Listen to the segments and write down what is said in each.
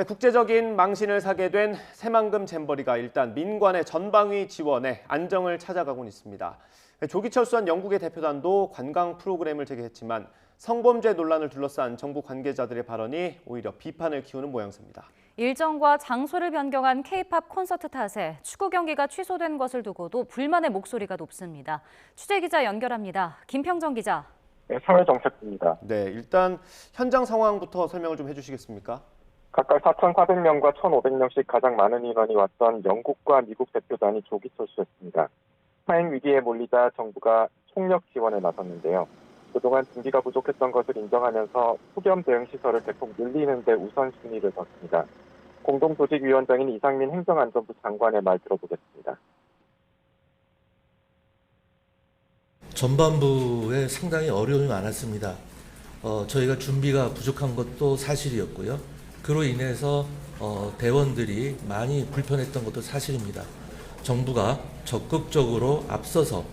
국제적인 망신을 사게 된 새만금 잼버리가 일단 민관의 전방위 지원에 안정을 찾아가고 있습니다. 조기 철수한 영국의 대표단도 관광 프로그램을 재개했지만 성범죄 논란을 둘러싼 정부 관계자들의 발언이 오히려 비판을 키우는 모양새입니다. 일정과 장소를 변경한 K-팝 콘서트 탓에 축구 경기가 취소된 것을 두고도 불만의 목소리가 높습니다. 취재기자 연결합니다. 김평정 기자. 네, 사회정책부입니다. 네, 일단 현장 상황부터 설명을 좀 해주시겠습니까? 각각 4,400명과 1,500명씩 가장 많은 인원이 왔던 영국과 미국 대표단이 조기 철수했습니다. 파행 위기에 몰리자 정부가 총력 지원에 나섰는데요. 그동안 준비가 부족했던 것을 인정하면서 폭염 대응 시설을 대폭 늘리는 데 우선순위를 뒀습니다. 공동조직위원장인 이상민 행정안전부 장관의 말 들어보겠습니다. 전반부에 상당히 어려움이 많았습니다. 저희가 준비가 부족한 것도 사실이었고요. 그로 인해서 대원들이 많이 불편했던 것도 사실입니다. 정부가 적극적으로 앞서서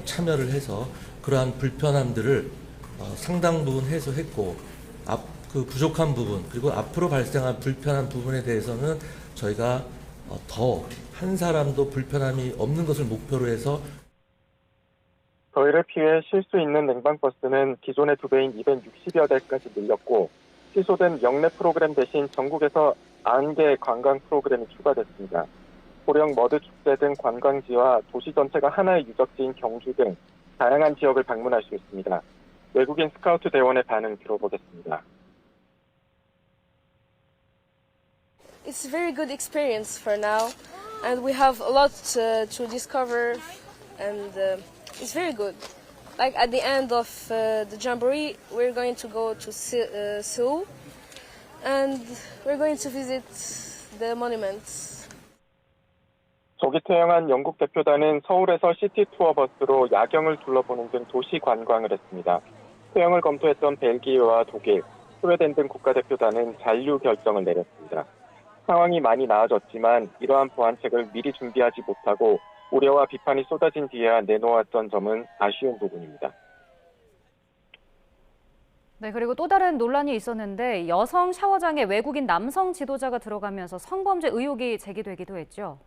참여를 해서 그러한 불편함들을 상당 부분 해소했고 그 부족한 부분 그리고 앞으로 발생할 불편한 부분에 대해서는 저희가 더 한 사람도 불편함이 없는 것을 목표로 해서 더위를 피해 쉴 수 있는 냉방버스는 기존의 2배인 260여 대까지 늘렸고 취소된 영내 프로그램 대신 전국에서 90개의 관광 프로그램이 추가됐습니다. 고령 머드 축제 등 관광지와 도시 전체가 하나의 유적지인 경주 등 다양한 지역을 방문할 수 있습니다. 외국인 스카우트 대원의 반응 들어보겠습니다. It's a very good experience for now, and we have a lot to discover, and it's very good. Like at the end of the Jamboree, we're going to go to Seoul, and we're going to visit the monuments. 조기 퇴영한 영국 대표단은 서울에서 시티 투어 버스로 야경을 둘러보는 등 도시 관광을 했습니다. 퇴영을 검토했던 벨기에와 독일, 스웨덴 등 국가대표단은 잔류 결정을 내렸습니다. 상황이 많이 나아졌지만 이러한 보완책을 미리 준비하지 못하고 우려와 비판이 쏟아진 뒤에야 내놓았던 점은 아쉬운 부분입니다. 네, 그리고 또 다른 논란이 있었는데 여성 샤워장에 외국인 남성 지도자가 들어가면서 성범죄 의혹이 제기되기도 했죠.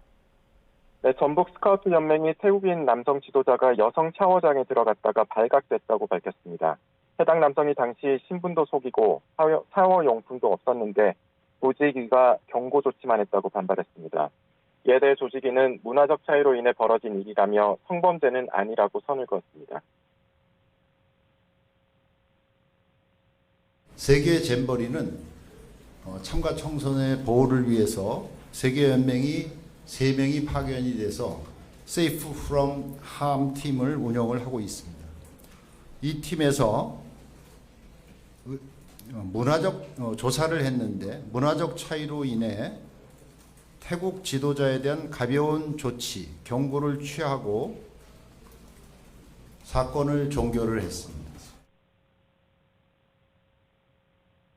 네, 전북 스카우트 연맹이 태국인 남성 지도자가 여성 샤워장에 들어갔다가 발각됐다고 밝혔습니다. 해당 남성이 당시 신분도 속이고 샤워용품도 없었는데 조직위가 경고 조치만 했다고 반발했습니다. 이에 대해 조직위는 문화적 차이로 인해 벌어진 일이라며 성범죄는 아니라고 선을 그었습니다. 세계 잼버리는 참가 청소년의 보호를 위해서 세계연맹이 3명이 파견이 돼서 Safe from Harm 팀을 운영을 하고 있습니다. 이 팀에서 문화적 조사를 했는데 문화적 차이로 인해 태국 지도자에 대한 가벼운 조치, 경고를 취하고 사건을 종결을 했습니다.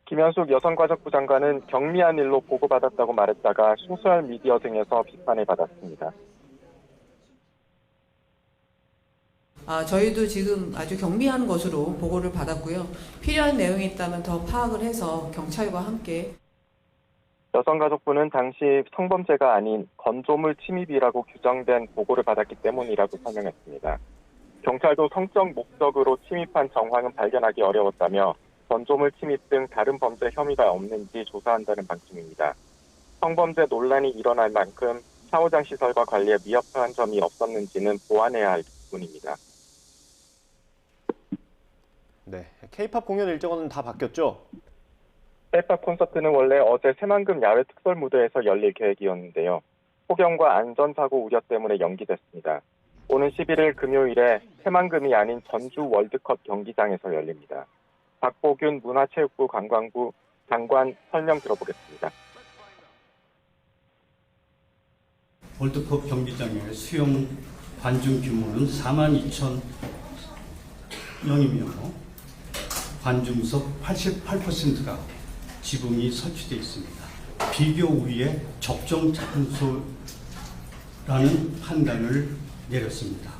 김현숙 여성가족부 장관은 경미한 일로 보고받았다고 말했다가 소셜미디어 등에서 비판을 받았습니다. 저희도 지금 아주 경미한 것으로 보고를 받았고요. 필요한 내용이 있다면 더 파악을 해서 경찰과 함께. 여성가족부는 당시 성범죄가 아닌 건조물 침입이라고 규정된 보고를 받았기 때문이라고 설명했습니다. 경찰도 성적 목적으로 침입한 정황은 발견하기 어려웠다며 건조물 침입 등 다른 범죄 혐의가 없는지 조사한다는 방침입니다. 성범죄 논란이 일어날 만큼 샤워장 시설과 관리에 미흡한 점이 없었는지는 보완해야 할 부분입니다. 네, K-팝 공연 일정은 다 바뀌었죠? K-팝 콘서트는 원래 어제 새만금 야외 특설 무대에서 열릴 계획이었는데요. 폭염과 안전사고 우려 때문에 연기됐습니다. 오는 11일 금요일에 새만금이 아닌 전주 월드컵 경기장에서 열립니다. 박보균 문화체육부 관광부 장관 설명 들어보겠습니다. 월드컵 경기장의 수용 관중 규모는 42,000명이며 관중석 88%가 지붕이 설치되어 있습니다. 비교 우위에 적정 장소라는 판단을 내렸습니다.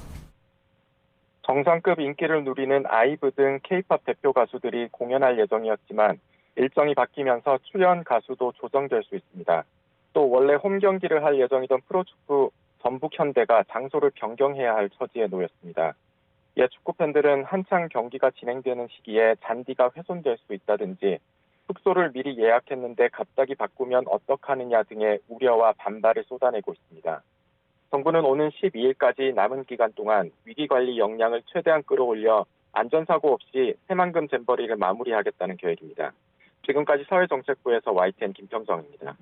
정상급 인기를 누리는 아이브 등 K-팝 대표 가수들이 공연할 예정이었지만 일정이 바뀌면서 출연 가수도 조정될 수 있습니다. 또 원래 홈 경기를 할 예정이던 프로축구 전북현대가 장소를 변경해야 할 처지에 놓였습니다. 이에 축구 팬들은 한창 경기가 진행되는 시기에 잔디가 훼손될 수 있다든지 숙소를 미리 예약했는데 갑자기 바꾸면 어떡하느냐 등의 우려와 반발을 쏟아내고 있습니다. 정부는 오는 12일까지 남은 기간 동안 위기관리 역량을 최대한 끌어올려 안전사고 없이 새만금 잼버리를 마무리하겠다는 계획입니다. 지금까지 사회정책부에서 YTN 김평정입니다.